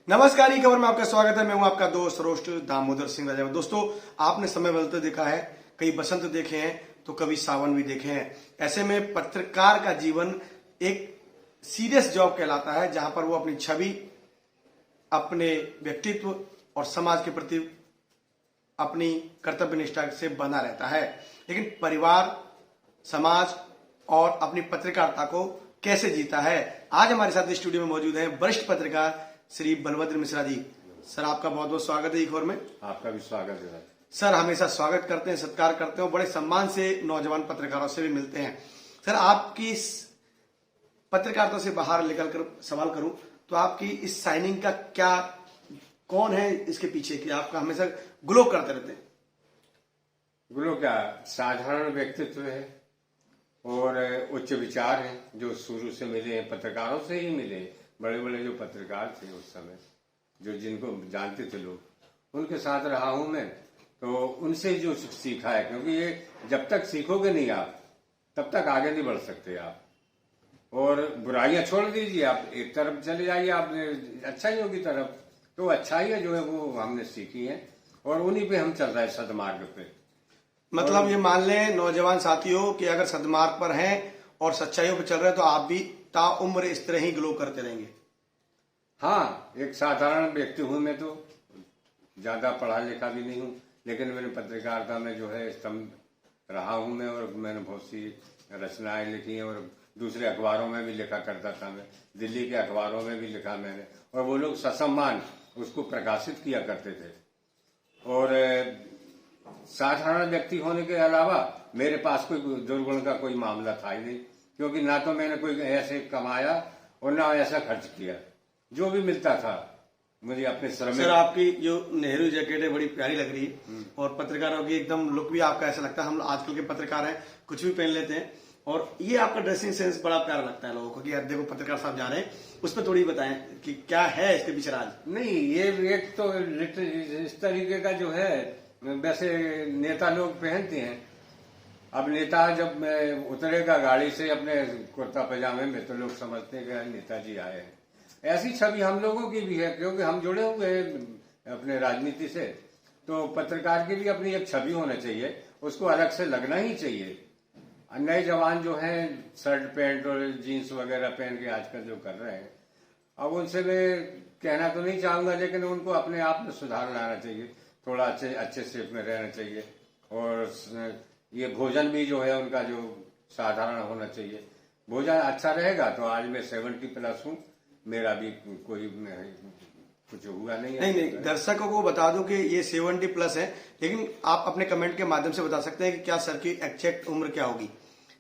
नमस्कार, ई खबर में आपका स्वागत है। मैं हूं आपका दोस्त रोस्ट दामोदर सिंह राजा। दोस्तों, आपने समय बदलते देखा है, कई बसंत देखे हैं तो कभी सावन भी देखे हैं। ऐसे में पत्रकार का जीवन एक सीरियस जॉब कहलाता है, जहां पर वो अपनी छवि, अपने व्यक्तित्व और समाज के प्रति अपनी कर्तव्य निष्ठा से बना रहता है। लेकिन परिवार, समाज और अपनी पत्रकारिता को कैसे जीता है, आज हमारे साथ स्टूडियो में मौजूद हैं वरिष्ठ पत्रकार श्री बलभद्र मिश्रा जी। सर, आपका बहुत बहुत स्वागत है ई खबर में। आपका भी स्वागत है सर। हमेशा स्वागत करते हैं, सत्कार करते हैं और बड़े सम्मान से नौजवान पत्रकारों से भी मिलते हैं। सर, आपकी इस पत्रकारिता से बाहर निकल कर सवाल करूं तो आपकी इस साइनिंग का क्या, कौन है इसके पीछे कि आपका हमेशा ग्लो करते रहते हैं? गुरु क्या साधारण व्यक्तित्व है और उच्च विचार है जो शुरू से मिले हैं, पत्रकारों से ही मिले हैं। बड़े बड़े जो पत्रकार थे उस समय, जो जिनको जानते थे लोग, उनके साथ रहा हूं मैं, तो उनसे जो सीखा है। क्योंकि ये जब तक सीखोगे नहीं आप, तब तक आगे नहीं बढ़ सकते आप। और बुराइयां छोड़ दीजिए, आप एक तरफ चले जाइए, आप अच्छाइयों की तरफ। तो अच्छाइयां जो है वो हमने सीखी है और उन्हीं पे हम चल रहे हैं, सदमार्ग पे। मतलब ये मान लें नौजवान साथियों कि अगर सदमार्ग पर हैं और सच्चाइयों पर चल रहे हैं तो आप भी ताउम्र इस तरह ही ग्लो करते रहेंगे। हाँ, एक साधारण व्यक्ति हूं मैं, तो ज्यादा पढ़ा लिखा भी नहीं हूं, लेकिन मैंने पत्रकारिता में जो है स्तंभ रहा हूं मैं। और मैंने बहुत सी रचनाएं लिखी हैं और दूसरे अखबारों में भी लिखा करता था मैं, दिल्ली के अखबारों में भी लिखा मैंने। और वो लोग ससम्मान उसको प्रकाशित किया करते थे। और साधारण व्यक्ति होने के अलावा मेरे पास कोई दुर्गुण का कोई मामला था ही नहीं, क्योंकि ना तो मैंने कोई ऐसे कमाया और ना ऐसा खर्च किया। जो भी मिलता था मुझे अपने श्रम। सर, आपकी जो नेहरू जैकेट है बड़ी प्यारी लग रही है और पत्रकारों की एकदम लुक भी आपका ऐसा लगता है, हम आजकल के पत्रकार हैं कुछ भी पहन लेते हैं। और ये आपका ड्रेसिंग सेंस बड़ा प्यारा लगता है लोगों को कि यार देखो पत्रकार साहब जा रहे हैं। उस पर थोड़ी बताएं कि क्या है इसके पीछे राज। नहीं, ये एक तो इस तरीके का जो है वैसे नेता लोग पहनते हैं। अब नेता जब उतरेगा गाड़ी से अपने कुर्ता पैजामे में, तो लोग समझते हैं कि नेताजी आए हैं। ऐसी छवि हम लोगों की भी है, क्योंकि हम जुड़े हुए हैं अपने राजनीति से। तो पत्रकार की भी अपनी एक छवि होना चाहिए, उसको अलग से लगना ही चाहिए। नए जवान जो हैं शर्ट पैंट और जीन्स वगैरह पहन के आजकल जो कर रहे हैं, अब उनसे मैं कहना तो नहीं चाहूंगा, लेकिन उनको अपने आप में सुधार लाना चाहिए, थोड़ा अच्छे शेप में रहना चाहिए। और ये भोजन भी जो है उनका जो साधारण होना चाहिए। भोजन अच्छा रहेगा तो आज मैं 70+ हूँ, मेरा भी कोई कुछ हुआ नहीं है। नहीं, दर्शकों को बता दूं कि ये 70+ है, लेकिन आप अपने कमेंट के माध्यम से बता सकते हैं कि क्या सर की एग्जैक्ट उम्र क्या होगी,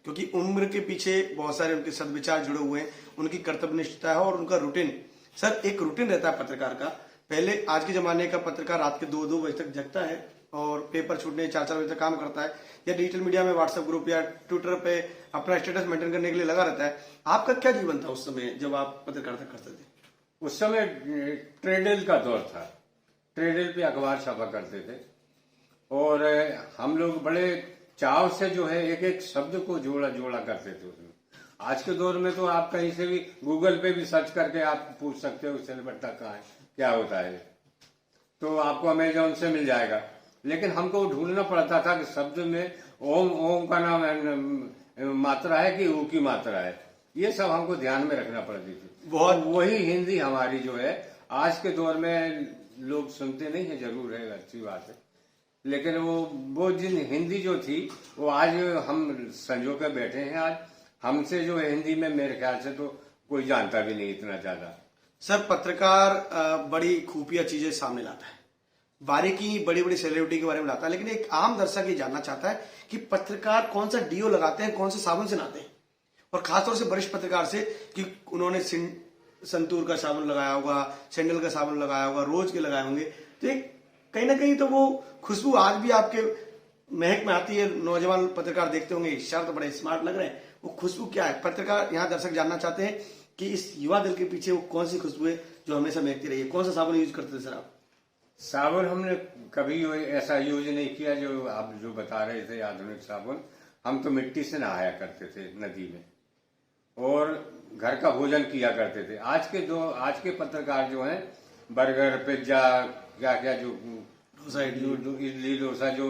क्योंकि उम्र के पीछे बहुत सारे उनके सदविचार जुड़े हुए हैं, उनकी कर्तव्यनिष्ठता है और उनका रूटीन। सर, एक रूटीन रहता है पत्रकार का। पहले आज के जमाने का पत्रकार रात के 2-2 बजे तक जगता है और पेपर छूटने 4-4 बजे तक काम करता है, या डिजिटल मीडिया में व्हाट्सएप ग्रुप या ट्विटर पे अपना स्टेटस मेंटेन करने के लिए लगा रहता है। आपका क्या जीवन था उस समय जब आप पत्रकारिता करते थे? उस समय ट्रेडल का दौर था। ट्रेडल पे अखबार छपा करते थे और हम लोग बड़े चाव से जो है एक एक शब्द को जोड़ा करते थे उसमें। आज के दौर में तो आप कहीं से भी गूगल पे भी सर्च करके आप पूछ सकते हो सिलबट्टा कहाँ है, क्या होता है, तो आपको अमेजोन से मिल जाएगा। लेकिन हमको ढूंढना पड़ता था कि शब्द में ओम का नाम मात्रा है कि ऊ की मात्रा है, ये सब हमको ध्यान में रखना पड़ती थी। बहुत वही हिंदी हमारी जो है आज के दौर में लोग सुनते नहीं है, जरूर है, अच्छी बात है, लेकिन वो जिन हिंदी जो थी वो आज हम संजो कर बैठे हैं। आज हमसे जो है हिंदी में मेरे ख्याल से तो कोई जानता भी नहीं इतना ज्यादा। सर, पत्रकार बड़ी खुफिया चीजें सामने लाता है, बारीकी बड़ी बड़ी सेलिब्रिटी के बारे में लाता है, लेकिन एक आम दर्शक ये जानना चाहता है कि पत्रकार कौन सा डीओ लगाते हैं, कौन से साबुन से नहाते हैं, और खासतौर से वरिष्ठ पत्रकार से कि उन्होंने संतूर का साबुन लगाया होगा, सैंडल का साबुन लगाया होगा, रोज के लगाए होंगे। तो एक कहीं ना कहीं तो वो खुशबू आज भी आपके महक में आती है। नौजवान पत्रकार देखते होंगे, शर्ट बड़े स्मार्ट लग रहे हैं, वो खुशबू क्या है? पत्रकार यहाँ दर्शक जानना चाहते हैं कि इस युवा दल के पीछे वो कौन सी खुशबू है जो हमेशा महकती रही है। कौन सा साबुन यूज करते थे सर आप? साबुन हमने कभी ऐसा यूज नहीं किया जो आप जो बता रहे थे आधुनिक साबुन। हम तो मिट्टी से नहाया करते थे नदी में और घर का भोजन किया करते थे। आज के पत्रकार जो हैं बर्गर, पिज्जा, क्या क्या जो डोसा, इडली, इडली डोसा, जो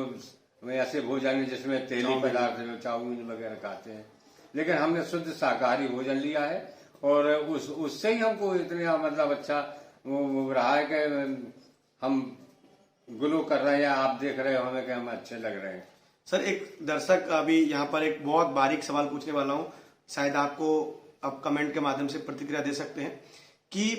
ऐसे भोजन है जिसमें तेली पदार्थ जो चाउमीन वगैरह खाते हैं। लेकिन हमने शुद्ध शाकाहारी भोजन लिया है और उससे ही हमको इतना मतलब अच्छा वो रहा है कि हम ग्लो कर रहे हैं, या आप देख रहे हो हमें कि हम अच्छे लग रहे हैं। सर एक दर्शक अभी यहाँ पर एक बहुत बारीक सवाल पूछने वाला हूँ, शायद आपको अब कमेंट के माध्यम से प्रतिक्रिया दे सकते हैं कि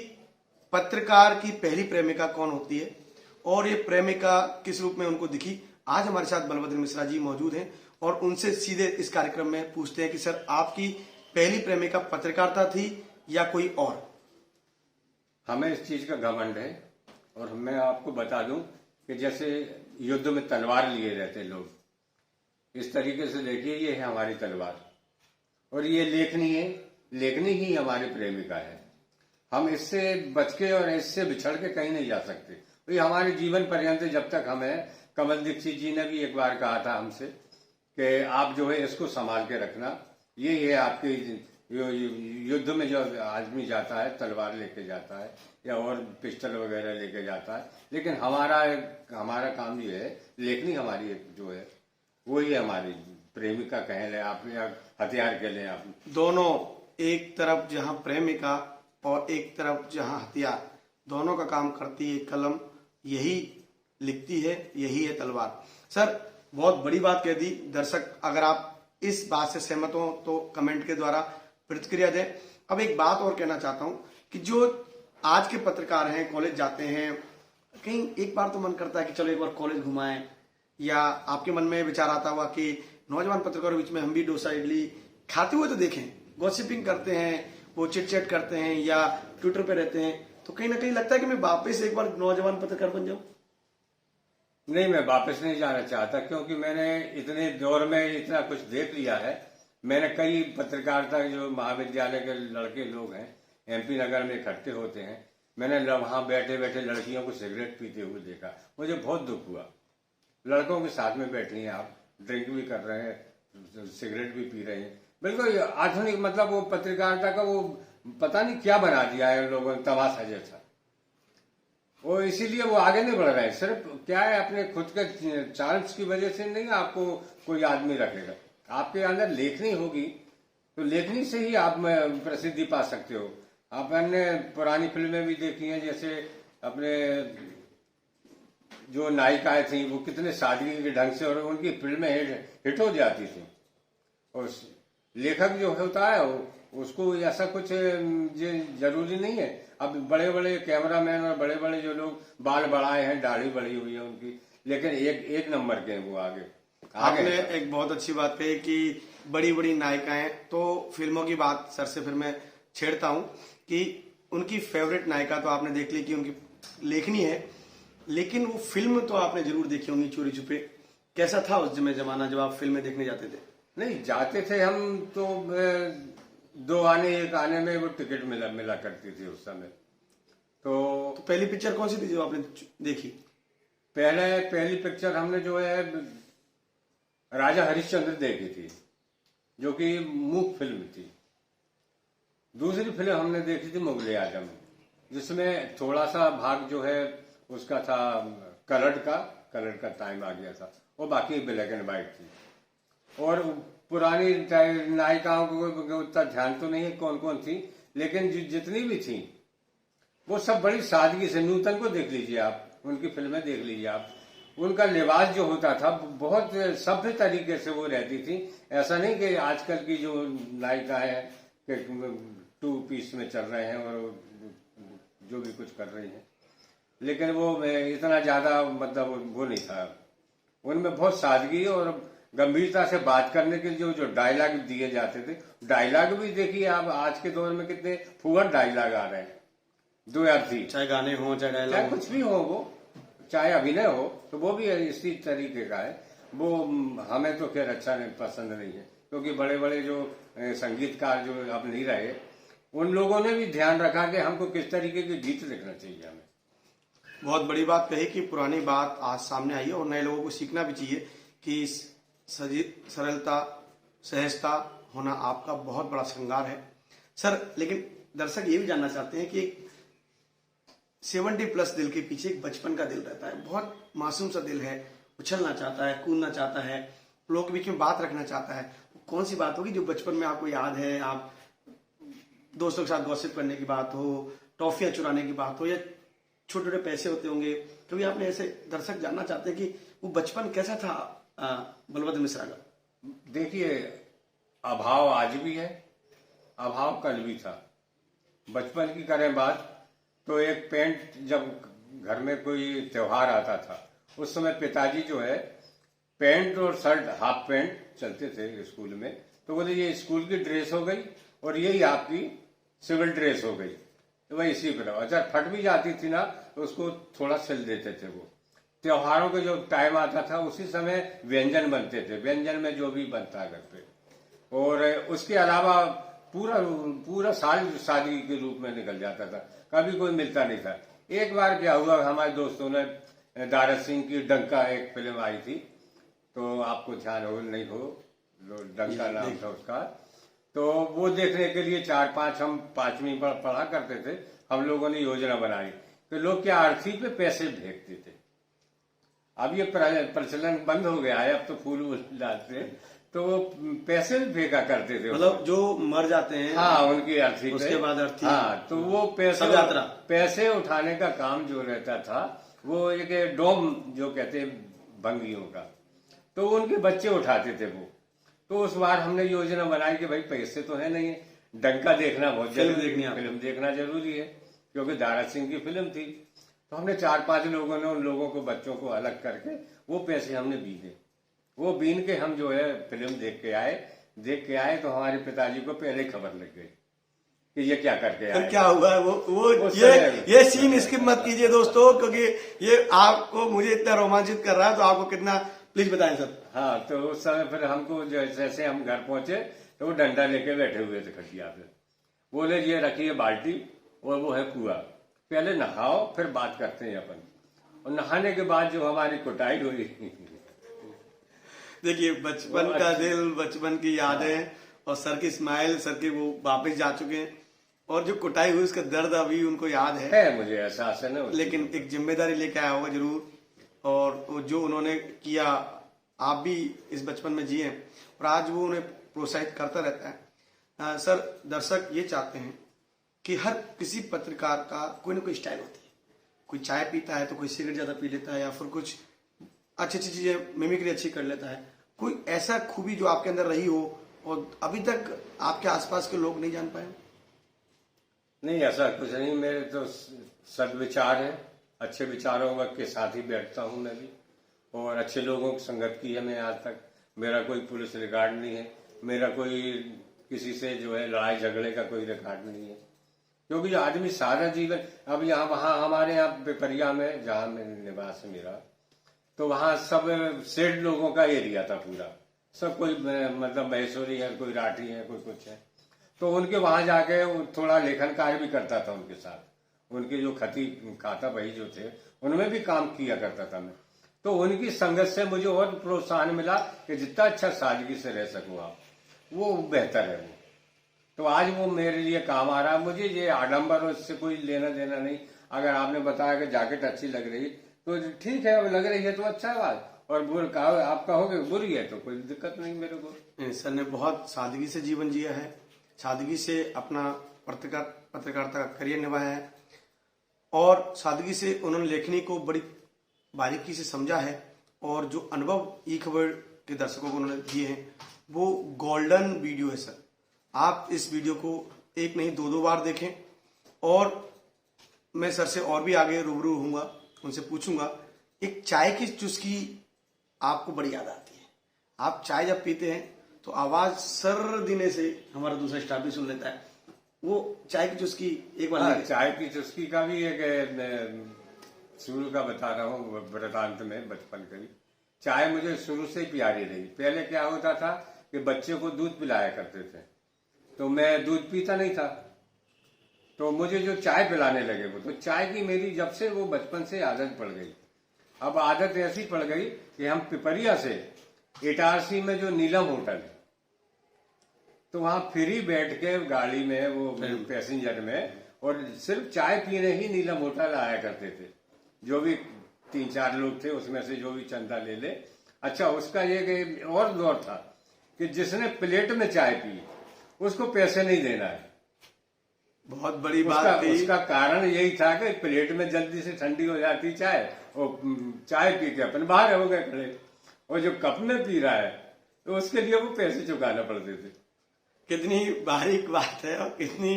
पत्रकार की पहली प्रेमिका कौन होती है और ये प्रेमिका किस रूप में उनको दिखी। आज हमारे साथ बलभद्र मिश्रा जी मौजूद हैं और उनसे सीधे इस कार्यक्रम में पूछते हैं कि सर आपकी पहली प्रेमिका पत्रकारिता थी या कोई और। हमें इस चीज का घमंड है और मैं आपको बता दूं कि जैसे युद्ध में तलवार लिए रहते लोग, इस तरीके से देखिए ये है हमारी तलवार और ये लेखनी है, लेखनी ही हमारी प्रेमिका है। हम इससे बच के और इससे बिछड़ के कहीं नहीं जा सकते। तो ये हमारे जीवन पर्यंत जब तक हमें, कमल दीक्षित जी ने भी एक बार कहा था हमसे कि आप जो है इसको संभाल के रखना, ये है आपके युद्ध में जो आदमी जाता है तलवार लेके जाता है या और पिस्टल वगैरह लेके जाता है, लेकिन हमारा काम ये है, लेखनी हमारी जो है वही हमारी प्रेमिका कह लें आप या हथियार कह लें आप। दोनों, एक तरफ जहां प्रेमिका और एक तरफ जहां हथियार, दोनों का काम करती है कलम, यही लिखती है, यही है तलवार। सर बहुत बड़ी बात कह दी। दर्शक अगर आप इस बात से सहमत हो तो कमेंट के द्वारा प्रतिक्रिया दें। अब एक बात और कहना चाहता हूं कि जो आज के पत्रकार हैं, कॉलेज जाते हैं, कहीं एक बार तो मन करता है कि चलो एक बार कॉलेज घुमाएं, या आपके मन में विचार आता हुआ कि नौजवान पत्रकारों के बीच में हम भी डोसा इडली खाते हुए तो देखें, गॉसिपिंग करते हैं, वो चिट चैट करते हैं या ट्विटर पे रहते हैं, तो कहीं ना कहीं लगता है कि मैं वापस एक बार नौजवान पत्रकार बन जाऊं। नहीं, मैं वापस नहीं जाना चाहता क्योंकि मैंने इतने दौर में इतना कुछ देख लिया है। मैंने कई पत्रकारिता जो महाविद्यालय के लड़के लोग हैं एमपी नगर में इकट्ठे होते हैं, मैंने वहां बैठे बैठे लड़कियों को सिगरेट पीते हुए देखा, मुझे बहुत दुख हुआ। लड़कों के साथ में बैठी हैं आप, ड्रिंक भी कर रहे हैं, सिगरेट भी पी रहे हैं, बिल्कुल आधुनिक, मतलब वो पत्रकारिता का वो पता नहीं क्या बना दिया है लोगों ने, तमाशा जैसा। वो इसीलिए वो आगे नहीं बढ़ रहे हैं। सिर्फ क्या है, अपने खुद के चांस की वजह से नहीं आपको कोई आदमी रखेगा। आपके अंदर लेखनी होगी तो लेखनी से ही आप प्रसिद्धि पा सकते हो। आपने पुरानी फिल्में भी देखी हैं, जैसे अपने जो नायिकाएं थी वो कितने सादगी के ढंग से और उनकी फिल्में हिट हो जाती थी। और लेखक जो होता है उसको ऐसा कुछ जरूरी नहीं है। अब बड़े बड़े कैमरामैन और बड़े बड़े जो लोग बाल बढ़ाए हैं, दाढ़ी बढ़ी हुई है उनकी, लेकिन एक नंबर के हैं वो आगे। आपने एक बहुत अच्छी बात कही कि बड़ी बड़ी नायिकाएं, तो फिल्मों की बात सर से फिर मैं छेड़ता हूं कि उनकी फेवरेट नायिका तो आपने देख ली कि उनकी लेखनी है, लेकिन वो फिल्म तो आपने जरूर देखी होंगी चोरी छुपे। कैसा था उस जमाना जब आप फिल्में देखने जाते थे? नहीं जाते थे हम तो 2 आने 1 आने में वो टिकट मिला करती थी उस समय। तो पहली पिक्चर कौन सी थी जो आपने देखी? पहली पिक्चर हमने जो है राजा हरिश्चंद्र देखी थी, जो कि मूक फिल्म थी। दूसरी फिल्म हमने देखी थी मुगले आजम, जिसमें थोड़ा सा भाग जो है उसका था कलर का टाइम आ गया था, और बाकी ब्लैक एंड व्हाइट थी। और पुरानी नायिकाओं को उतना ध्यान तो नहीं है कौन कौन थी, लेकिन जितनी भी थी वो सब बड़ी सादगी से, नूतन को देख लीजिए आप, उनकी फिल्में देख लीजिए आप, उनका लिबास जो होता था बहुत सभ्य तरीके से वो रहती थी। ऐसा नहीं कि आजकल की जो नायिकाएं हैं कि 2 पीस में चल रहे हैं और जो भी कुछ कर रही हैं, लेकिन वो इतना ज्यादा मतलब वो नहीं था। उनमें बहुत सादगी और गंभीरता से बात करने के जो डायलॉग दिए जाते थे, डायलॉग भी देखिए आप आज के दौर में कितने फुहर डायलॉग आ रहे हैं, 2003, चाहे गाने हो चाहे डायलॉग, चाहे कुछ भी हो, वो चाहे अभिनय हो, तो वो भी इसी तरीके का है। वो हमें तो खैर अच्छा नहीं, पसंद नहीं है, क्योंकि बड़े बड़े जो संगीतकार जो अब नहीं रहे, उन लोगों ने भी ध्यान रखा कि हमको किस तरीके के गीत लिखना चाहिए। हमें बहुत बड़ी बात कही कि पुरानी बात आज सामने आई है और नए लोगों को सीखना भी चाहिए कि सरलता, सहजता होना आपका बहुत बड़ा श्रृंगार है। सर लेकिन दर्शक ये भी जानना चाहते हैं कि 70+ दिल के पीछे एक बचपन का दिल रहता है, बहुत मासूम सा दिल है, उछलना चाहता है, कूदना चाहता है, लोगों के बीच में बात रखना चाहता है। कौन सी बात होगी जो बचपन में आपको याद है? आप दोस्तों के साथ गॉसिप करने की बात हो, टॉफियां चुराने की बात हो, या छोटे छोटे पैसे होते होंगे, क्योंकि आपने ऐसे दर्शक जानना चाहते हैं कि वो बचपन कैसा था बलभद्र मिश्रा का। देखिए, अभाव आज भी है, अभाव कल भी था। बचपन की करें बात तो एक पेंट, जब घर में कोई त्योहार आता था उस समय पिताजी जो है पैंट और शर्ट, हाफ पैंट चलते थे स्कूल में, तो बोले ये स्कूल की ड्रेस हो गई और यही आपकी सिविल ड्रेस हो गई। तो वही इसी पर अच्छा फट भी जाती थी ना तो उसको थोड़ा सिल देते थे। वो त्योहारों का जो टाइम आता था उसी समय व्यंजन बनते थे, व्यंजन में जो भी बनता है घर पे, और उसके अलावा पूरा पूरा साल शादी के रूप में निकल जाता था, कभी कोई मिलता नहीं था। एक बार क्या हुआ, हमारे दोस्तों ने दारा सिंह की डंका एक फिल्म आई थी, तो आपको ध्यान हो नहीं हो, डंका नाम था उसका, तो वो देखने के लिए 4-5 हम 5वीं पढ़ा करते थे, हम लोगों ने योजना बनाई कि लोग क्या अर्थी पे पैसे भेजते थे। अब ये प्रचलन बंद हो गया है, अब तो फूल वूल डालते, तो वो पैसे भी भेजा करते थे, मतलब जो मर जाते हैं हाँ उनकी अर्थी पे, उसके बाद अर्थी, हाँ तो वो पैसे उठाने का काम जो रहता था वो एक डोम जो कहते हैं भंगियों का, तो उनके बच्चे उठाते थे वो। तो उस बार हमने योजना बनाई कि भाई पैसे तो है नहीं, डंका देखना बहुत जरूरी, फिल्म देखना जरूरी है, क्योंकि दारा सिंह की फिल्म थी। तो हमने 4-5 लोगों ने उन लोगों को, बच्चों को अलग करके वो पैसे हमने बीने, वो बीन के हम जो है फिल्म देख के आए तो हमारे पिताजी को पहले खबर लग गई कि ये क्या करके आए। क्या हुआ वो ये सीन स्किप मत कीजिए दोस्तों, क्योंकि ये आपको, मुझे इतना रोमांचित कर रहा है, तो आपको कितना, प्लीज बताएं सर। हाँ, तो उस समय फिर हमको जैसे हम घर पहुंचे तो वो डंडा लेके बैठे हुए थे खटिया पे, बोले ये रखिए बाल्टी और वो है कुआ, पहले नहाओ फिर बात करते हैं अपन। और नहाने के बाद जो हमारी कुटाई हुई देखिए, बचपन का दिल, बचपन की यादें, और सर की स्माइल, सर के वो वापस जा चुके हैं, और जो कुटाई हुई उसका दर्द अभी उनको याद है मुझे एहसास है ना, लेकिन एक जिम्मेदारी लेके आया होगा जरूर, और जो उन्होंने किया आप भी इस बचपन में जिए, और आज वो उन्हें प्रोत्साहित करता रहता है। सर, दर्शक ये चाहते हैं कि हर किसी पत्रकार का कोई ना कोई स्टाइल होती है, कोई चाय पीता है तो कोई सिगरेट ज्यादा पी लेता है, या फिर कुछ अच्छी अच्छी चीजें मिमिक्री अच्छी कर लेता है। कोई ऐसा खूबी जो आपके अंदर रही हो और अभी तक आपके आसपास के लोग नहीं जान पाए? नहीं, ऐसा कुछ नहीं, मेरे तो सद्विचार है, अच्छे विचारों के साथ ही बैठता हूँ मैं भी, और अच्छे लोगों की संगत की है मैं आज तक। मेरा कोई पुलिस रिकॉर्ड नहीं है, मेरा कोई किसी से जो है लड़ाई झगड़े का कोई रिकॉर्ड नहीं है, क्योंकि जो आदमी सारा जीवन, अब यहाँ वहाँ हमारे यहाँ पिपरिया में जहाँ मेरा निवास है मेरा, तो वहाँ सब सेठ लोगों का एरिया था पूरा, सब कोई मतलब महेश्वरी है, कोई राठी है, कोई कुछ है, तो उनके वहां जाके थोड़ा लेखन कार्य भी करता था उनके साथ, उनके जो खाता भाई जो थे उनमें भी काम किया करता था मैं। तो उनकी संगत से मुझे और प्रोत्साहन मिला कि जितना अच्छा सादगी से रह सकूं आप, वो बेहतर है वो। तो आज वो मेरे लिए काम आ रहा है। मुझे ये आडंबर और इससे कोई लेना देना नहीं। अगर आपने बताया कि जैकेट अच्छी लग रही तो ठीक है, अब लग रही है तो अच्छा है बात, और आप कहोगे बुरी है तो कोई दिक्कत नहीं मेरे को। सर ने बहुत सादगी से जीवन जिया है, सादगी से अपना पत्रकारिता का करियर निभाया है, और सादगी से उन्होंने लेखनी को बड़ी बारीकी से समझा है, और जो अनुभव ई खबर के दर्शकों को उन्होंने दिए हैं वो गोल्डन वीडियो है। सर, आप इस वीडियो को एक नहीं 2-2 बार देखें, और मैं सर से और भी आगे रूबरू होऊंगा, उनसे पूछूंगा। एक चाय की चुस्की आपको बड़ी याद आती है, आप चाय जब पीते हैं तो आवाज सर देने से हमारा दूसरा स्टाफ भी सुन लेता है, वो चाय की चुस्की एक बार। चाय की चुस्की का भी एक शुरू का बता रहा हूँ वृतांत में, बचपन का भी। चाय मुझे शुरू से ही प्यारी रही। पहले क्या होता था कि बच्चे को दूध पिलाया करते थे, तो मैं दूध पीता नहीं था, तो मुझे जो चाय पिलाने लगे वो, तो चाय की मेरी जब से वो बचपन से आदत पड़ गई। अब आदत ऐसी पड़ गई कि हम पिपरिया से इटारसी में जो नीलम होटल है, तो वहां फ्री बैठ के गाड़ी में वो पैसेंजर में, और सिर्फ चाय पीने ही नीला मोटा लाया करते थे। जो भी 3-4 लोग थे उसमें से जो भी चंदा ले ले। अच्छा, उसका ये और दौर था कि जिसने प्लेट में चाय पी उसको पैसे नहीं देना है। बहुत बड़ी बात थी। उसका कारण यही था कि प्लेट में जल्दी से ठंडी हो जाती चाय, और चाय पी के अपन बाहर हो गए खड़े, और जो कप में पी रहा है तो उसके लिए वो पैसे चुकाना पड़ते थे। कितनी बारीक बात है और कितनी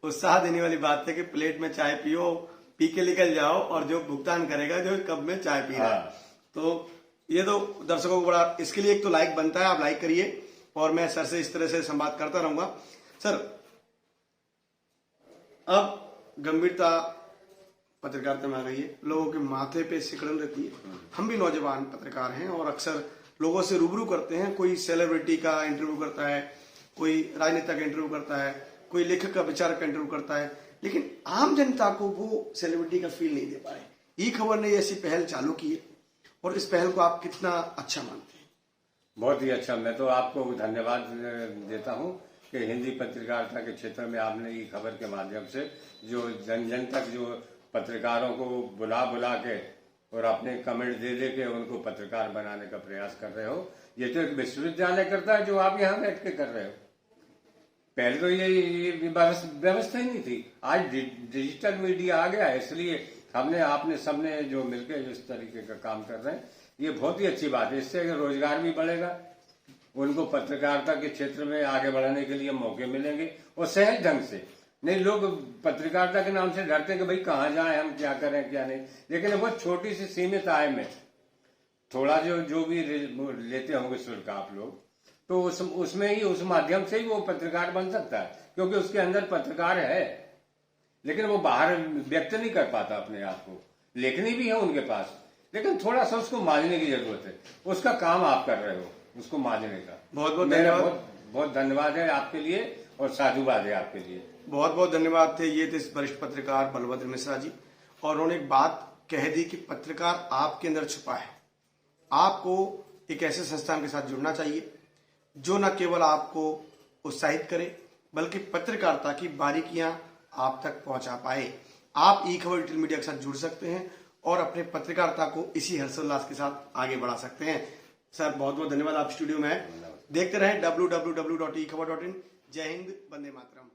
उत्साह देने वाली बात है कि प्लेट में चाय पियो, पी के निकल जाओ, और जो भुगतान करेगा जो कप में चाय पी रहा है। तो ये तो दर्शकों को बड़ा, इसके लिए एक तो लाइक बनता है, आप लाइक करिए, और मैं सर से इस तरह से संवाद करता रहूंगा। सर, अब गंभीरता पत्रकारिता में आ गई है, लोगों के माथे पे सिकड़न रहती है। हम भी नौजवान पत्रकार हैं और अक्सर लोगों से रूबरू करते हैं। कोई सेलिब्रिटी का इंटरव्यू करता है, कोई राजनेता का इंटरव्यू करता है, कोई लेखक का विचारक का इंटरव्यू करता है, लेकिन आम जनता को वो सेलिब्रिटी का फील नहीं दे पा रहे। ई खबर ने ऐसी पहल चालू की है, और इस पहल को आप कितना अच्छा मानते हैं? बहुत ही अच्छा। मैं तो आपको धन्यवाद देता हूं कि हिंदी पत्रकारिता के क्षेत्र में आपने ई खबर के माध्यम से जो जन जन तक जो पत्रकारों को बुला बुला के और अपने कमेंट दे दे के उनको पत्रकार बनाने का प्रयास कर रहे हो। ये तो एक विश्वविद्यालय करता है जो आप यहाँ बैठ के कर रहे हो। पहले तो ये व्यवस्था ही नहीं थी। आज डिजिटल मीडिया आ गया है, इसलिए आपने सबने जो मिलकर इस तरीके का काम कर रहे हैं, ये बहुत ही अच्छी बात है। इससे रोजगार भी बढ़ेगा, उनको पत्रकारिता के क्षेत्र में आगे बढ़ने के लिए मौके मिलेंगे, और सहज ढंग से। नहीं, लोग पत्रकारिता के नाम से डरते हैं कि भाई कहाँ जाए, हम क्या करें क्या नहीं, लेकिन बहुत छोटी सी सीमित आय में थोड़ा जो भी लेते होंगे शुल्क आप लोग, तो उसमें ही, उस माध्यम से ही वो पत्रकार बन सकता है, क्योंकि उसके अंदर पत्रकार है, लेकिन वो बाहर व्यक्त नहीं कर पाता अपने आप को। लेखनी भी है उनके पास, लेकिन थोड़ा सा उसको मांझने की जरूरत है। उसका काम आप कर रहे हो, उसको मांझने का। बहुत बहुत धन्यवाद। बहुत धन्यवाद है आपके लिए, और साधुवाद है आपके लिए। बहुत बहुत धन्यवाद थे। ये थे वरिष्ठ पत्रकार बलभद्र मिश्रा जी, और उन्होंने एक बात कह दी कि पत्रकार आपके अंदर छुपा है। आपको एक ऐसे संस्थान के साथ जुड़ना चाहिए जो न केवल आपको उत्साहित करे, बल्कि पत्रकारिता की बारीकियां आप तक पहुंचा पाए। आप ई खबर डिजिटल मीडिया के साथ जुड़ सकते हैं और अपने पत्रकारिता को इसी हर्षोल्लास के साथ आगे बढ़ा सकते हैं। सर, बहुत बहुत धन्यवाद। आप स्टूडियो में हैं। देखते रहें www.ekhabar.in। जय हिंद, वंदे मातरम।